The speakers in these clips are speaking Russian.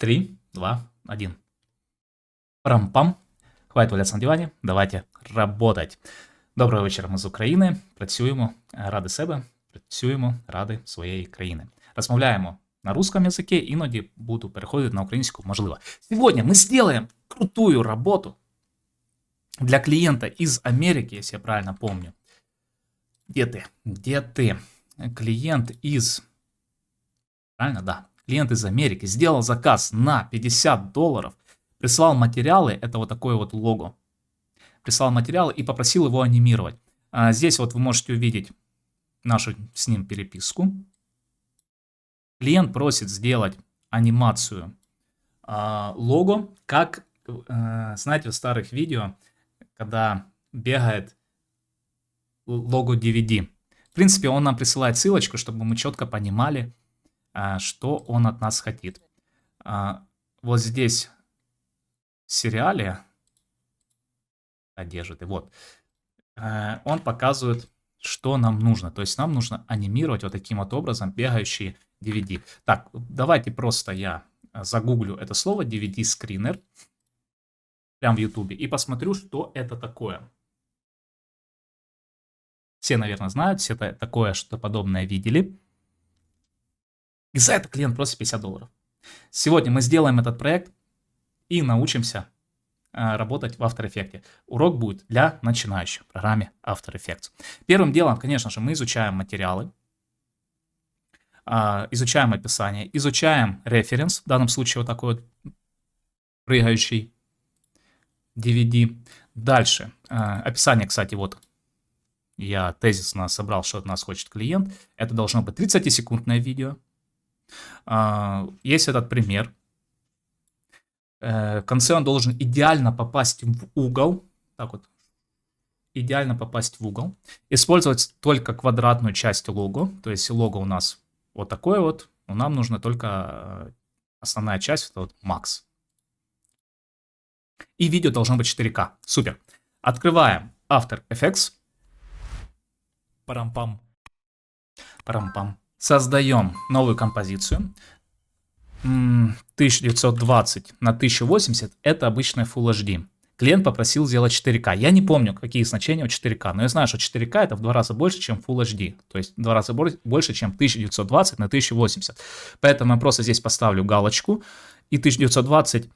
3, 2, 1. Парам-пам. Хватит валяться на дивані, давайте работать. Доброго вечора, ми з України. Працюємо ради себе, працюємо ради своєї країни. Розмовляємо на русском языке, іноді буду переходити на українську, можливо. Сегодня мы сделаем крутую работу для клиента из Америки, если я правильно помню. Где ты? Где ты? Клиент из... Правильно? Да. Клиент из Америки сделал заказ на $50, прислал материалы, это вот такое вот лого. Прислал материалы и попросил его анимировать. Здесь вот вы можете увидеть нашу с ним переписку. Клиент просит сделать анимацию лого, как, знаете, в старых видео, когда бегает лого DVD. В принципе, он нам присылает ссылочку, чтобы мы четко понимали, что он от нас хотит. Вот здесь в сериале одежды, вот, он показывает, что нам нужно. То есть нам нужно анимировать вот таким вот образом бегающие DVD. Так, давайте просто я загуглю это слово DVD-скринер прямо в YouTube и посмотрю, что это такое. Все, наверное, знают, все такое, что подобное видели. И за это клиент просит $50. Сегодня мы сделаем этот проект и научимся работать в After Effects. Урок будет для начинающих в программе After Effects. Первым делом, конечно же, мы изучаем материалы, изучаем описание, изучаем референс, в данном случае вот такой вот прыгающий DVD. Дальше, описание, кстати, вот я тезисно собрал, что от нас хочет клиент. Это должно быть 30-секундное видео. Есть этот пример. В конце он должен идеально попасть в угол. Так вот. Идеально попасть в угол. Использовать только квадратную часть лого. То есть лого у нас вот такое вот. Но нам нужно только основная часть. Это вот Max. И видео должно быть 4К. Супер. Открываем After Effects. Парам-пам. Парам-пам. Создаем новую композицию. 1920 на 1080 это обычная Full HD. Клиент попросил сделать 4К. Я не помню, какие значения у 4К, но я знаю, что 4К это в 2 раза больше, чем Full HD. То есть в 2 раза больше, чем 1920 на 1080. Поэтому я просто здесь поставлю галочку. И 1920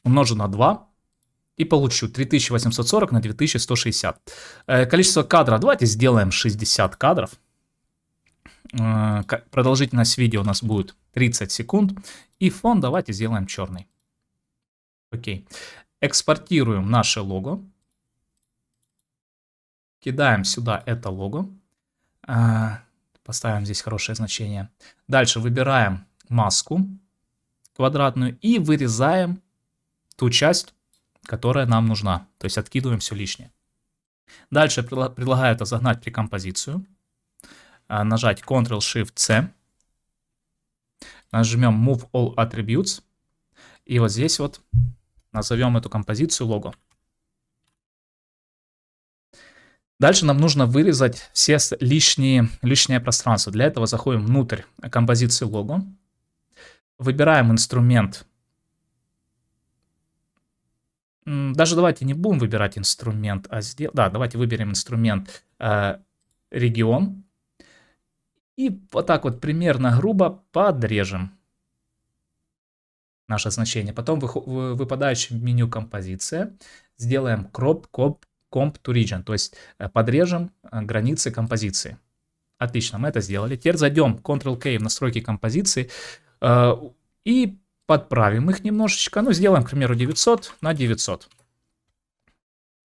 умножу на 2. И получу 3840 на 2160. Количество кадров. Давайте сделаем 60 кадров. Продолжительность видео у нас будет 30 секунд. И фон давайте сделаем черный. Окей. Экспортируем наше лого. Кидаем сюда это лого. Поставим здесь хорошее значение. Дальше выбираем маску квадратную и вырезаем ту часть, которая нам нужна. То есть откидываем все лишнее. Дальше предлагаю это загнать при композицию. Нажать Ctrl-Shift-C. Нажмем Move All Attributes. И вот здесь вот назовем эту композицию лого. Дальше нам нужно вырезать все лишнее пространство. Для этого заходим внутрь композиции лого. Выбираем инструмент. Даже давайте не будем выбирать инструмент, да, давайте выберем инструмент регион. И вот так вот примерно грубо подрежем наше значение. Потом в выпадающем меню композиция сделаем Crop Comp to Region, то есть подрежем границы композиции. Отлично, мы это сделали. Теперь зайдем Ctrl-K в настройки композиции и подправим их немножечко. Ну, сделаем, к примеру, 900 на 900.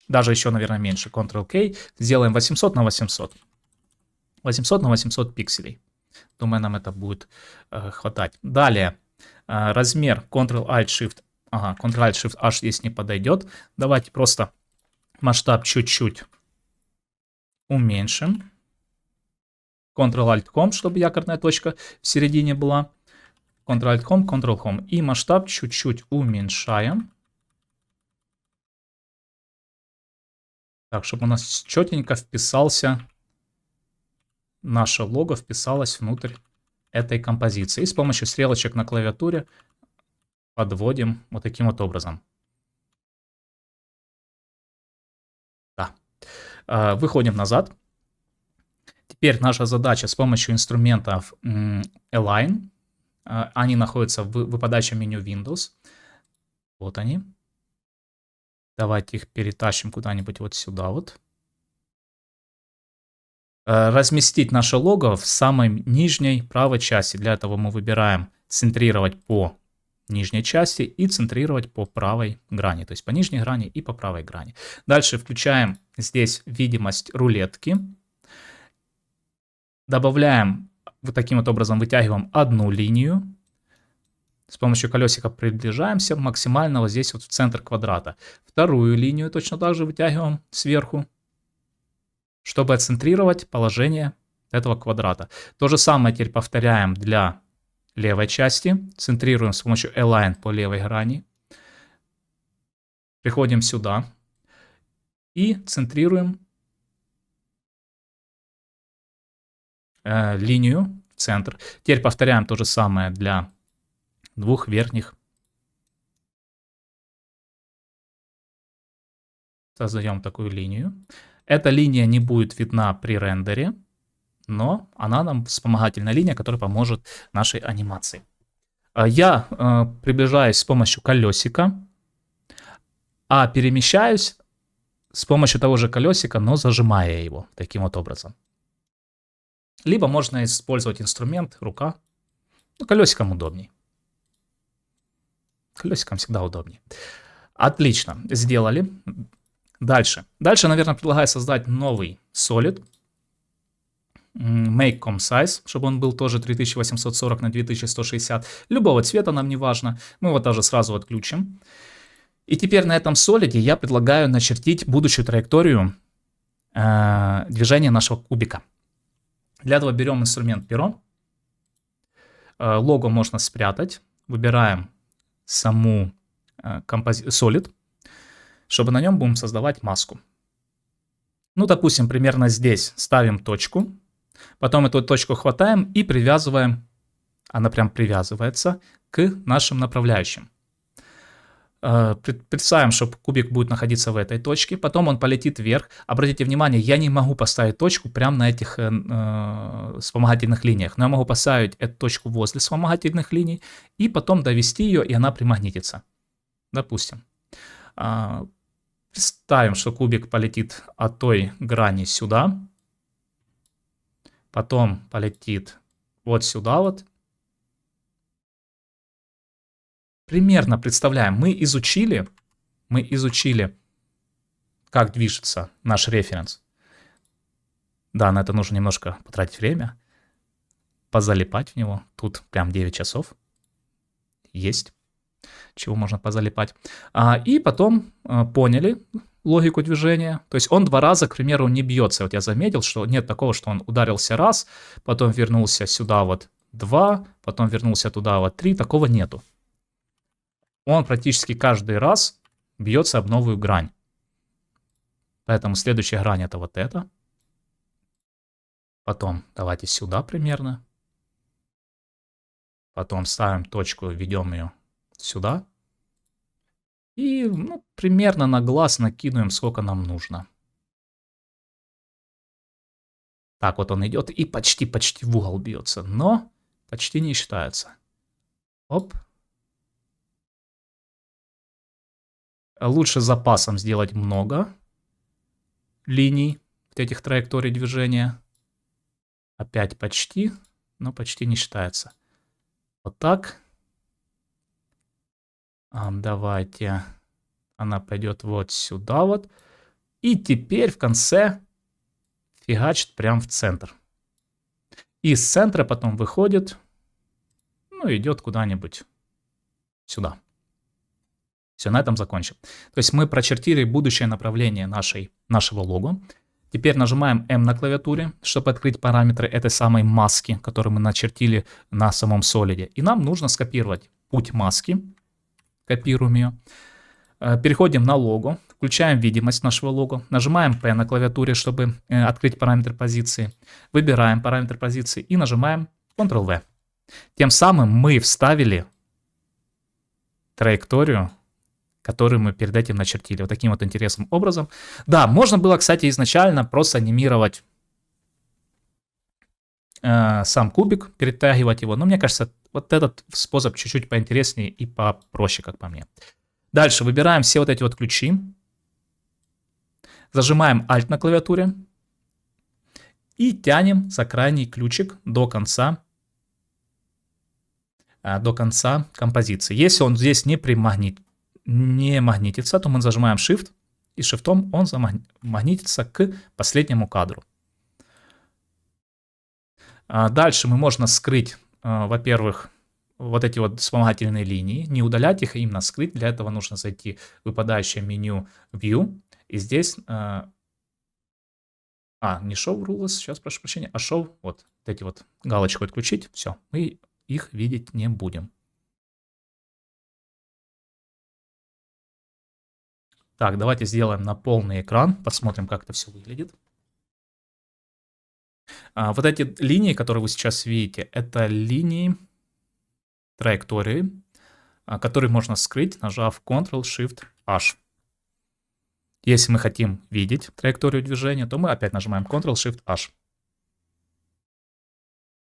Даже еще, наверное, меньше. Ctrl-K. Сделаем 800 на 800. 800 на 800 пикселей. Думаю, нам это будет хватать. Далее. Размер Ctrl-Alt-Shift. Ага, Ctrl-Alt-Shift-H здесь не подойдет. Давайте просто масштаб чуть-чуть уменьшим. Ctrl-Alt-Home, чтобы якорная точка в середине была. Ctrl-Alt-Home, Ctrl-Home. И масштаб чуть-чуть уменьшаем. Так, чтобы у нас четенько вписался, наше лого вписалось внутрь этой композиции. И с помощью стрелочек на клавиатуре подводим вот таким вот образом. Да. Выходим назад. Теперь наша задача с помощью инструментов Align. Они находятся в выпадающем меню Windows. Вот они. Давайте их перетащим куда-нибудь вот сюда вот. Разместить наше лого в самой нижней правой части. Для этого мы выбираем центрировать по нижней части и центрировать по правой грани. То есть по нижней грани и по правой грани. Дальше включаем здесь видимость рулетки. Добавляем, вот таким вот образом вытягиваем одну линию. С помощью колесика приближаемся максимально вот здесь вот в центр квадрата. Вторую линию точно так же вытягиваем сверху, чтобы отцентрировать положение этого квадрата. То же самое теперь повторяем для левой части. Центрируем с помощью Align по левой грани. Приходим сюда и центрируем линию в центр. Теперь повторяем то же самое для двух верхних. Создаем такую линию. Эта линия не будет видна при рендере, но она нам вспомогательная линия, которая поможет нашей анимации. Я приближаюсь с помощью колесика, а перемещаюсь с помощью того же колесика, но зажимая его таким вот образом. Либо можно использовать инструмент рука. Ну, колесиком удобней. Колесиком всегда удобнее. Отлично, сделали. Дальше. Дальше, наверное, предлагаю создать новый Solid. Make Com Size, чтобы он был тоже 3840 на 2160. Любого цвета нам не важно. Мы его даже сразу отключим. И теперь на этом Solid я предлагаю начертить будущую траекторию движения нашего кубика. Для этого берем инструмент перо. Лого можно спрятать. Выбираем саму Solid, чтобы на нем будем создавать маску. Ну, допустим, примерно здесь ставим точку. Потом эту точку хватаем и привязываем. Она прям привязывается к нашим направляющим. Представим, что кубик будет находиться в этой точке, потом он полетит вверх. Обратите внимание, я не могу поставить точку прямо на этих вспомогательных линиях, но я могу поставить эту точку возле вспомогательных линий и потом довести ее, и она примагнитится. Допустим. Представим, что кубик полетит от той грани сюда, потом полетит вот сюда вот. Примерно представляем, мы изучили, как движется наш референс. Да, на это нужно немножко потратить время, позалипать в него. Тут прям 9 часов есть, чего можно позалипать. И потом поняли логику движения. То есть он 2 раза, к примеру, не бьется. Вот я заметил, что нет такого, что он ударился раз, потом вернулся сюда вот 2, потом вернулся туда вот 3. Такого нету. Он практически каждый раз бьется об новую грань. Поэтому следующая грань это вот эта. Потом давайте сюда примерно. Потом ставим точку, ведем ее сюда. И примерно на глаз накидываем, сколько нам нужно. Так вот он идет и почти в угол бьется. Но почти не считается. Оп. Лучше запасом сделать много линий вот этих траекторий движения. Опять почти, но почти не считается. Вот так. Давайте. Она пойдет вот сюда вот. И теперь в конце фигачит прям в центр. И с центра потом выходит, идет куда-нибудь сюда. Все, на этом закончим. То есть мы прочертили будущее направление нашего лого. Теперь нажимаем M на клавиатуре, чтобы открыть параметры этой самой маски, которую мы начертили на самом Solid. И нам нужно скопировать путь маски. Копируем ее. Переходим на лого, включаем видимость нашего лого. Нажимаем P на клавиатуре, чтобы открыть параметр позиции. Выбираем параметр позиции и нажимаем Ctrl-V. Тем самым мы вставили траекторию, которую мы перед этим начертили. Вот таким вот интересным образом. Да, можно было, кстати, изначально просто анимировать сам кубик, перетягивать его. Но мне кажется, вот этот способ чуть-чуть поинтереснее и попроще, как по мне. Дальше выбираем все вот эти вот ключи. Зажимаем Alt на клавиатуре. И тянем за крайний ключик до конца композиции. Если он здесь не магнитится, то мы зажимаем Shift. И шифтом он замагнитится к последнему кадру. Дальше мы можно скрыть, во-первых, вот эти вот вспомогательные линии, не удалять их, а именно скрыть. Для этого нужно зайти в выпадающее меню View. И здесь, не Show Rules, сейчас прошу прощения, а Show, вот эти вот галочку отключить, все, мы их видеть не будем. Так, давайте сделаем на полный экран, посмотрим, как это все выглядит. Вот эти линии, которые вы сейчас видите, это линии траектории, которые можно скрыть, нажав Ctrl-Shift-H. Если мы хотим видеть траекторию движения, то мы опять нажимаем Ctrl-Shift-H.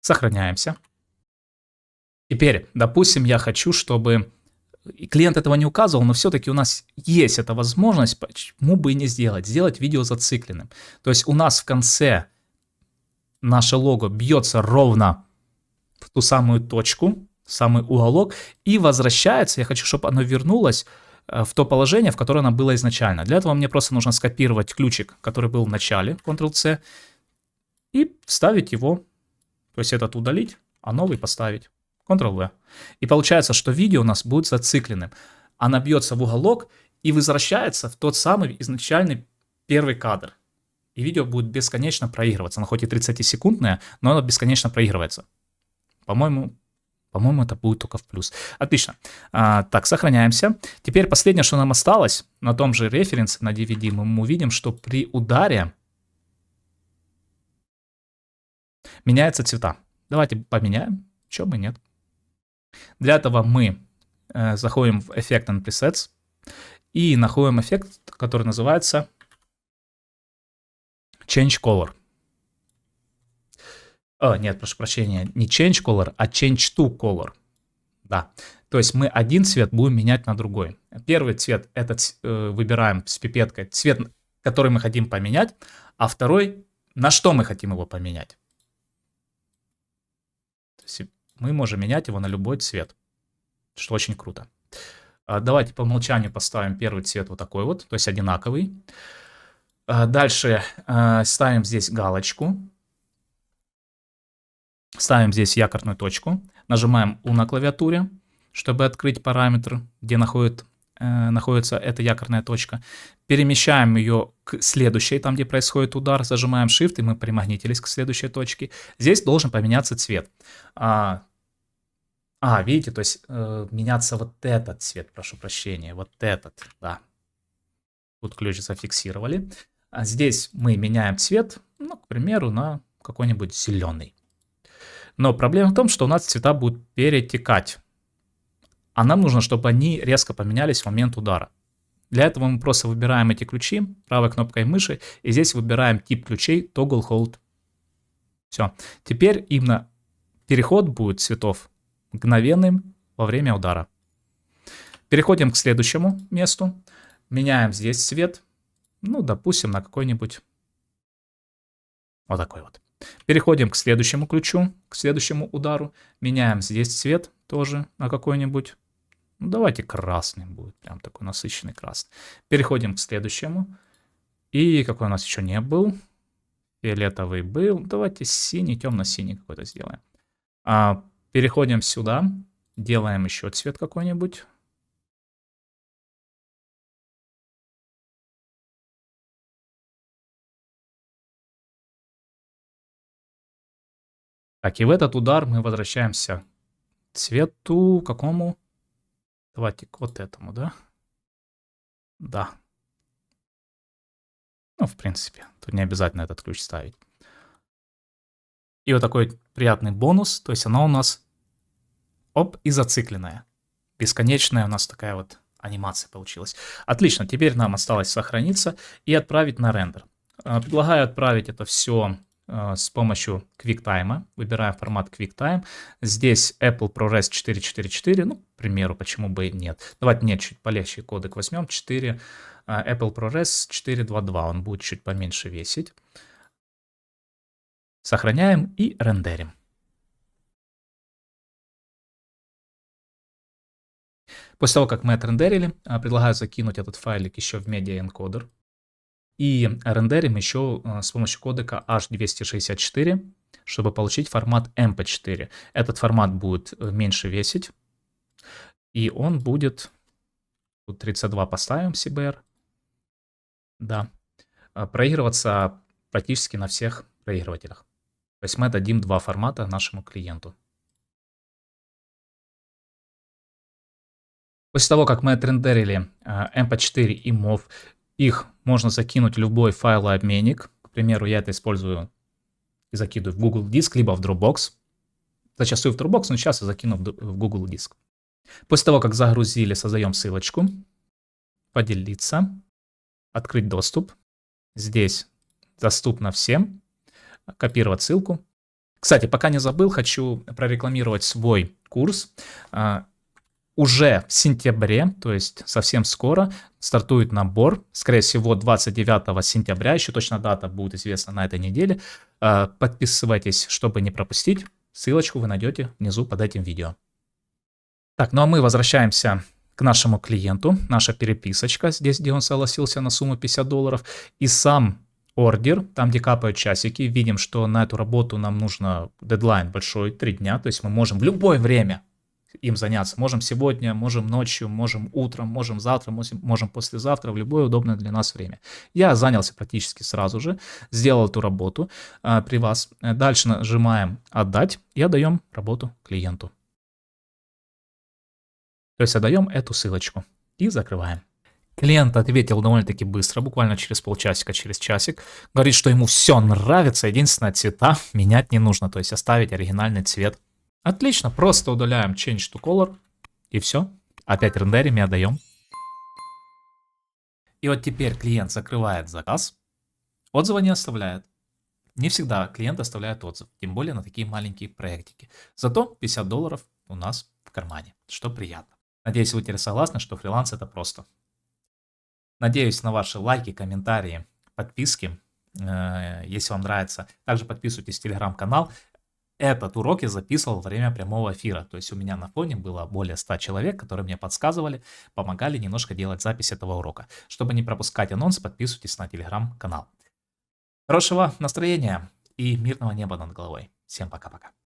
Сохраняемся. Теперь, допустим, я хочу, чтобы... Клиент этого не указывал, но все-таки у нас есть эта возможность, почему бы и не сделать. Сделать видео зацикленным. То есть у нас в конце наше лого бьется ровно в ту самую точку, самый уголок, и возвращается. Я хочу, чтобы оно вернулось в то положение, в которое оно было изначально. Для этого мне просто нужно скопировать ключик, который был в начале, Ctrl-C, и вставить его, то есть этот удалить, а новый поставить, Ctrl-V. И получается, что видео у нас будет зацикленным. Она бьется в уголок и возвращается в тот самый изначальный первый кадр. И видео будет бесконечно проигрываться. Оно хоть и 30-секундное, но оно бесконечно проигрывается. По-моему, это будет только в плюс. Отлично. Так, сохраняемся. Теперь последнее, что нам осталось, на том же референсе, на DVD, мы увидим, что при ударе меняются цвета. Давайте поменяем. Чего бы нет. Для этого мы заходим в Effect and Presets и находим эффект, который называется Change Color. Нет, прошу прощения, не Change Color, а Change to Color. Да, то есть мы один цвет будем менять на другой. Первый цвет, этот выбираем с пипеткой, цвет, который мы хотим поменять, а второй, на что мы хотим его поменять. То есть мы можем менять его на любой цвет, что очень круто. Давайте по умолчанию поставим первый цвет вот такой вот, то есть одинаковый. Дальше ставим здесь галочку. Ставим здесь якорную точку. Нажимаем U на клавиатуре, чтобы открыть параметр, где находится эта якорная точка. Перемещаем ее к следующей, там где происходит удар. Зажимаем Shift, и мы примагнитились к следующей точке. Здесь должен поменяться цвет. Видите, то есть меняться вот этот цвет, прошу прощения, вот этот, да. Тут ключ зафиксировали. А здесь мы меняем цвет, ну, к примеру, на какой-нибудь зеленый. Но проблема в том, что у нас цвета будут перетекать. А нам нужно, чтобы они резко поменялись в момент удара. Для этого мы просто выбираем эти ключи правой кнопкой мыши. И здесь выбираем тип ключей Toggle Hold. Все. Теперь именно переход будет цветов мгновенным во время удара. Переходим к следующему месту. Меняем здесь цвет. Ну, допустим, на какой-нибудь вот такой вот. Переходим к следующему ключу, к следующему удару. Меняем здесь цвет тоже на какой-нибудь. Ну, давайте красный будет, прям такой насыщенный красный. Переходим к следующему. И какой у нас еще не был? Фиолетовый был. Давайте синий, темно-синий какой-то сделаем. Переходим сюда. Делаем еще цвет какой-нибудь. Так, и в этот удар мы возвращаемся к цвету какому? Давайте к вот этому, да? Да. Ну, в принципе, тут не обязательно этот ключ ставить. И вот такой приятный бонус, то есть она у нас, оп, и зацикленная. бесконечная у нас такая вот анимация получилась. Отлично, теперь нам осталось сохраниться и отправить на рендер. Предлагаю отправить это все с помощью QuickTime. Выбираем формат QuickTime. Здесь Apple ProRes 444, ну, к примеру, почему бы и нет. Давайте мне чуть полегче кодек возьмем, 4, Apple ProRes 422, он будет чуть поменьше весить. Сохраняем и рендерим. После того, как мы отрендерили, предлагаю закинуть этот файлик еще в Media Encoder. И рендерим еще с помощью кодека H264, чтобы получить формат MP4. Этот формат будет меньше весить. И он будет... Тут 32 поставим CBR. Да. Проигрываться практически на всех проигрывателях. То есть мы дадим два формата нашему клиенту. После того, как мы отрендерили MP4 и MOV, их можно закинуть в любой файлообменник. К примеру, я это использую и закидываю в Google Диск, либо в Dropbox. Зачастую в Dropbox, но сейчас я закину в Google Диск. После того, как загрузили, создаем ссылочку. Поделиться. Открыть доступ. Здесь доступно всем. Копировать ссылку. Кстати, пока не забыл, хочу прорекламировать свой курс. Уже в сентябре, то есть совсем скоро, стартует набор. Скорее всего, 29 сентября, еще точно дата будет известна на этой неделе. Подписывайтесь, чтобы не пропустить. Ссылочку вы найдете внизу под этим видео. Так, ну а мы возвращаемся к нашему клиенту. Наша переписочка, здесь, где он согласился на сумму $50. И сам ордер, там, где капают часики. Видим, что на эту работу нам нужно дедлайн большой, 3 дня. То есть мы можем в любое время им заняться. Можем сегодня, можем ночью, можем утром, можем завтра, можем послезавтра, в любое удобное для нас время. Я занялся практически сразу же, сделал эту работу при вас. Дальше нажимаем «Отдать» и отдаем работу клиенту. То есть отдаем эту ссылочку и закрываем. Клиент ответил довольно-таки быстро, буквально через полчасика, через часик. Говорит, что ему все нравится, единственное, цвета менять не нужно, то есть оставить оригинальный цвет. Отлично, просто удаляем Change to Color и все. Опять рендерим и отдаем. И вот теперь клиент закрывает заказ, отзыва не оставляет. Не всегда клиент оставляет отзыв, тем более на такие маленькие проектики. Зато $50 у нас в кармане, что приятно. Надеюсь, вы теперь согласны, что фриланс это просто. Надеюсь на ваши лайки, комментарии, подписки, если вам нравится. Также подписывайтесь в телеграм-канал. Этот урок я записывал во время прямого эфира. То есть у меня на фоне было более 100 человек, которые мне подсказывали, помогали немножко делать запись этого урока. Чтобы не пропускать анонс, подписывайтесь на телеграм-канал. Хорошего настроения и мирного неба над головой. Всем пока-пока.